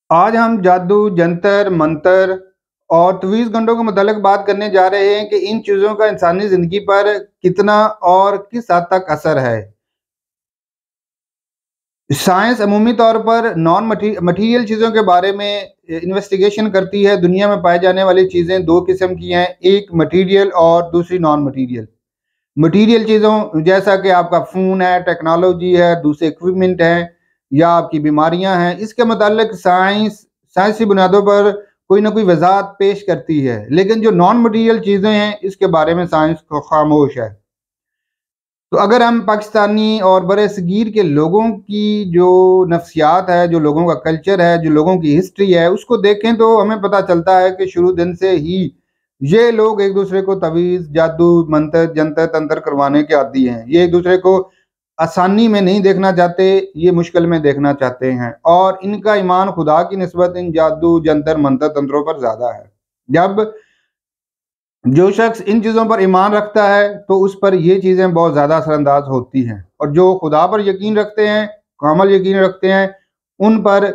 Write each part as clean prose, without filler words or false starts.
آج ہم جادو، جنتر، منتر اور تویز گنڈوں کے متعلق بات کرنے جا رہے ہیں کہ ان چیزوں کا انسانی زندگی پر کتنا اور کس حد تک اثر ہے۔ سائنس عمومی طور پر نان مٹیریل چیزوں کے بارے میں انویسٹیگیشن کرتی ہے۔ دنیا میں پائے جانے والی چیزیں دو قسم کی ہیں، ایک مٹیریل اور دوسری نان مٹیریل۔ مٹیریل چیزوں جیسا کہ آپ کا فون ہے، ٹیکنالوجی ہے، دوسرے اکوپمنٹ ہیں یا آپ کی بیماریاں ہیں، اس کے متعلق سائنسی بنیادوں پر کوئی نہ کوئی وضاحت پیش کرتی ہے، لیکن جو نان مٹیریل چیزیں ہیں اس کے بارے میں سائنس کو خاموش ہے۔ تو اگر ہم پاکستانی اور برِ صغیر کے لوگوں کی جو نفسیات ہے، جو لوگوں کا کلچر ہے، جو لوگوں کی ہسٹری ہے، اس کو دیکھیں تو ہمیں پتہ چلتا ہے کہ شروع دن سے ہی یہ لوگ ایک دوسرے کو تویز، جادو، منتر، جنتر تنتر کروانے کے عادی ہیں۔ یہ ایک دوسرے کو آسانی میں نہیں دیکھنا چاہتے، یہ مشکل میں دیکھنا چاہتے ہیں، اور ان کا ایمان خدا کی نسبت ان جادو، جنتر، منتر تنتروں پر زیادہ ہے۔ جب جو شخص ان چیزوں پر ایمان رکھتا ہے تو اس پر یہ چیزیں بہت زیادہ اثر انداز ہوتی ہیں، اور جو خدا پر یقین رکھتے ہیں، کامل یقین رکھتے ہیں، ان پر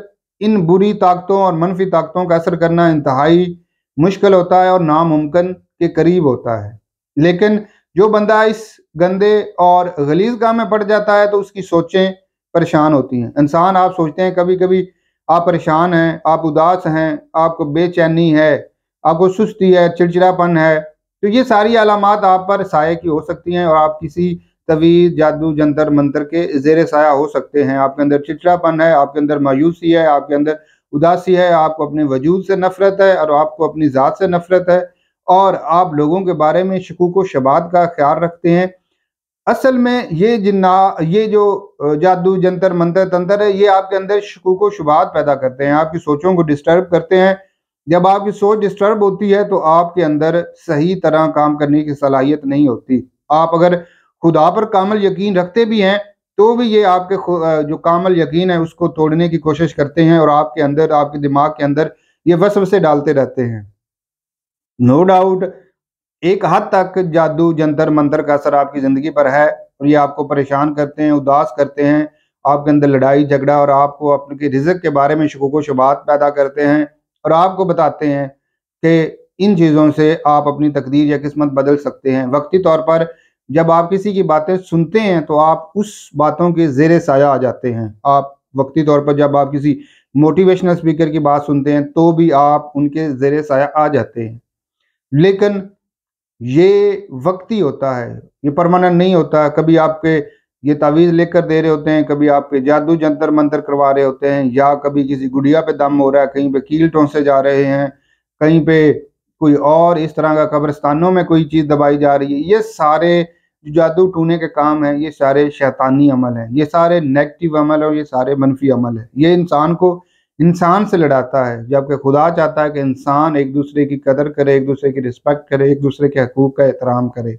ان بری طاقتوں اور منفی طاقتوں کا اثر کرنا انتہائی مشکل ہوتا ہے اور ناممکن کے قریب ہوتا ہے۔ لیکن جو بندہ اس گندے اور غلیظ کام میں پڑ جاتا ہے تو اس کی سوچیں پریشان ہوتی ہیں۔ انسان، آپ سوچتے ہیں کبھی کبھی آپ پریشان ہیں، آپ اداس ہیں، آپ کو بے چینی ہے، آپ کو سستی ہے، چڑچڑاپن ہے، تو یہ ساری علامات آپ پر سائے کی ہو سکتی ہیں اور آپ کسی تویز، جادو، جنتر منتر کے زیر سایہ ہو سکتے ہیں۔ آپ کے اندر چڑچڑاپن ہے، آپ کے اندر مایوسی ہے، آپ کے اندر اداسی ہے، آپ کو اپنے وجود سے نفرت ہے اور آپ کو اپنی ذات سے نفرت ہے، اور آپ لوگوں کے بارے میں شکوک و شبہات کا خیال رکھتے ہیں۔ اصل میں یہ جو جادو، جنتر منتر تنتر ہے، یہ آپ کے اندر شکوک و شبہات پیدا کرتے ہیں، آپ کی سوچوں کو ڈسٹرب کرتے ہیں۔ جب آپ کی سوچ ڈسٹرب ہوتی ہے تو آپ کے اندر صحیح طرح کام کرنے کی صلاحیت نہیں ہوتی۔ آپ اگر خدا پر کامل یقین رکھتے بھی ہیں تو بھی یہ آپ کے جو کامل یقین ہے اس کو توڑنے کی کوشش کرتے ہیں، اور آپ کے اندر، آپ کے دماغ کے اندر یہ وسوسے ڈالتے رہتے ہیں۔ نو ڈاؤٹ ایک حد تک جادو، جنتر منتر کا اثر آپ کی زندگی پر ہے، اور یہ آپ کو پریشان کرتے ہیں، اداس کرتے ہیں، آپ کے اندر لڑائی جھگڑا اور آپ کو اپنے رزق کے بارے میں شکوک و شبہات پیدا کرتے ہیں، اور آپ کو بتاتے ہیں کہ ان چیزوں سے آپ اپنی تقدیر یا قسمت بدل سکتے ہیں۔ وقتی طور پر جب آپ کسی کی باتیں سنتے ہیں تو آپ اس باتوں کے زیر سایہ آ جاتے ہیں۔ آپ وقتی طور پر جب آپ کسی موٹیویشنل اسپیکر کی بات سنتے ہیں تو بھی آپ ان کے زیر سایہ آ جاتے ہیں، لیکن یہ وقتی ہوتا ہے، یہ پرماننٹ نہیں ہوتا۔ کبھی آپ کے یہ تعویذ لے کر دے رہے ہوتے ہیں، کبھی آپ کے جادو جنتر منتر کروا رہے ہوتے ہیں، یا کبھی کسی گڑیا پہ دم ہو رہا ہے، کہیں پہ کیل ٹونسے جا رہے ہیں، کہیں پہ کوئی اور اس طرح کا قبرستانوں میں کوئی چیز دبائی جا رہی ہے۔ یہ سارے جو جادو ٹونے کے کام ہیں، یہ سارے شیطانی عمل ہیں، یہ سارے نیگیٹو عمل اور یہ سارے منفی عمل ہیں۔ یہ انسان کو انسان سے لڑاتا ہے، جبکہ خدا چاہتا ہے کہ انسان ایک دوسرے کی قدر کرے، ایک دوسرے کی رسپیکٹ کرے، ایک دوسرے کے حقوق کا احترام کرے۔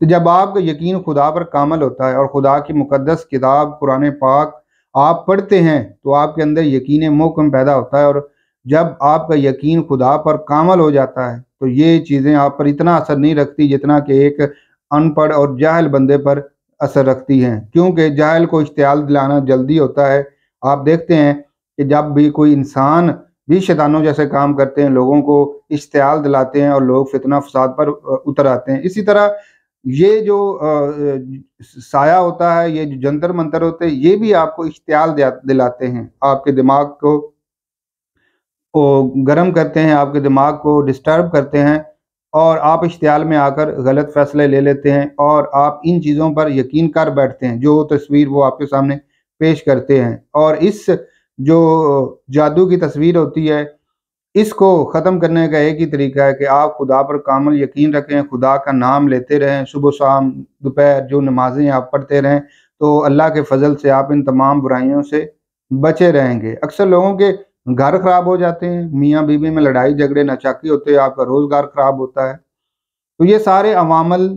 تو جب آپ کا یقین خدا پر کامل ہوتا ہے اور خدا کی مقدس کتاب قرآن پاک آپ پڑھتے ہیں تو آپ کے اندر یقین محکم پیدا ہوتا ہے، اور جب آپ کا یقین خدا پر کامل ہو جاتا ہے تو یہ چیزیں آپ پر اتنا اثر نہیں رکھتی جتنا کہ ایک ان پڑھ اور جاہل بندے پر اثر رکھتی ہیں، کیونکہ جاہل کو اشتعال دلانا جلدی ہوتا ہے۔ آپ دیکھتے ہیں کہ جب بھی کوئی انسان بھی شیطانوں جیسے کام کرتے ہیں، لوگوں کو اشتعال دلاتے ہیں اور لوگ فتنہ فساد پر اتر آتے ہیں۔ اسی طرح یہ جو سایہ ہوتا ہے، یہ جو جنتر منتر ہوتے ہیں، یہ بھی آپ کو اشتعال دلاتے ہیں، آپ کے دماغ کو گرم کرتے ہیں، آپ کے دماغ کو ڈسٹرب کرتے ہیں، اور آپ اشتعال میں آ کر غلط فیصلے لے لیتے ہیں، اور آپ ان چیزوں پر یقین کر بیٹھتے ہیں جو تصویر وہ آپ کے سامنے پیش کرتے ہیں۔ اور اس جو جادو کی تصویر ہوتی ہے، اس کو ختم کرنے کا ایک ہی طریقہ ہے کہ آپ خدا پر کامل یقین رکھیں، خدا کا نام لیتے رہیں، صبح شام دوپہر جو نمازیں آپ پڑھتے رہیں، تو اللہ کے فضل سے آپ ان تمام برائیوں سے بچے رہیں گے۔ اکثر لوگوں کے گھر خراب ہو جاتے ہیں، میاں بیوی میں لڑائی جھگڑے ناچاکی ہوتے ہیں، آپ کا روزگار خراب ہوتا ہے۔ تو یہ سارے عوامل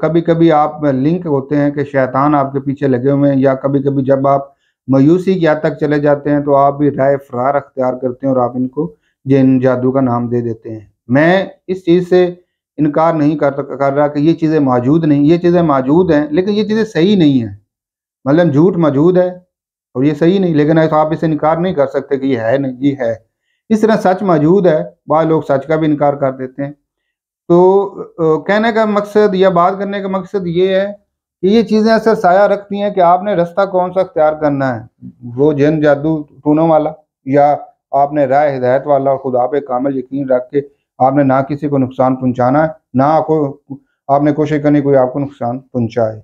کبھی کبھی آپ لنک ہوتے ہیں کہ شیطان آپ کے پیچھے لگے ہوئے ہیں، یا کبھی کبھی جب آپ مایوسی کی حد تک چلے جاتے ہیں تو آپ بھی رائے فرار اختیار کرتے ہیں اور آپ ان کو جن جادو کا نام دے دیتے ہیں۔ میں اس چیز سے انکار نہیں کر رہا کہ یہ چیزیں موجود نہیں، یہ چیزیں موجود ہیں، لیکن یہ چیزیں صحیح نہیں ہیں۔ مثلاً جھوٹ موجود ہے، اور یہ صحیح نہیں، لیکن آپ اسے انکار نہیں کر سکتے کہ یہ ہے نہیں، یہ ہے۔ اس طرح سچ موجود ہے، بعض لوگ سچ کا بھی انکار کر دیتے ہیں۔ تو کہنے کا مقصد یا بات کرنے کا مقصد یہ ہے کہ یہ چیزیں اثر سایہ رکھتی ہیں کہ آپ نے رستہ کون سا اختیار کرنا ہے، وہ جن جادو ٹونوں والا، یا آپ نے رائے ہدایت والا اور خدا پہ کامل یقین رکھ کے آپ نے نہ کسی کو نقصان پہنچانا ہے، نہ آپ نے کوشش کرنی کوئی آپ کو نقصان پہنچائے۔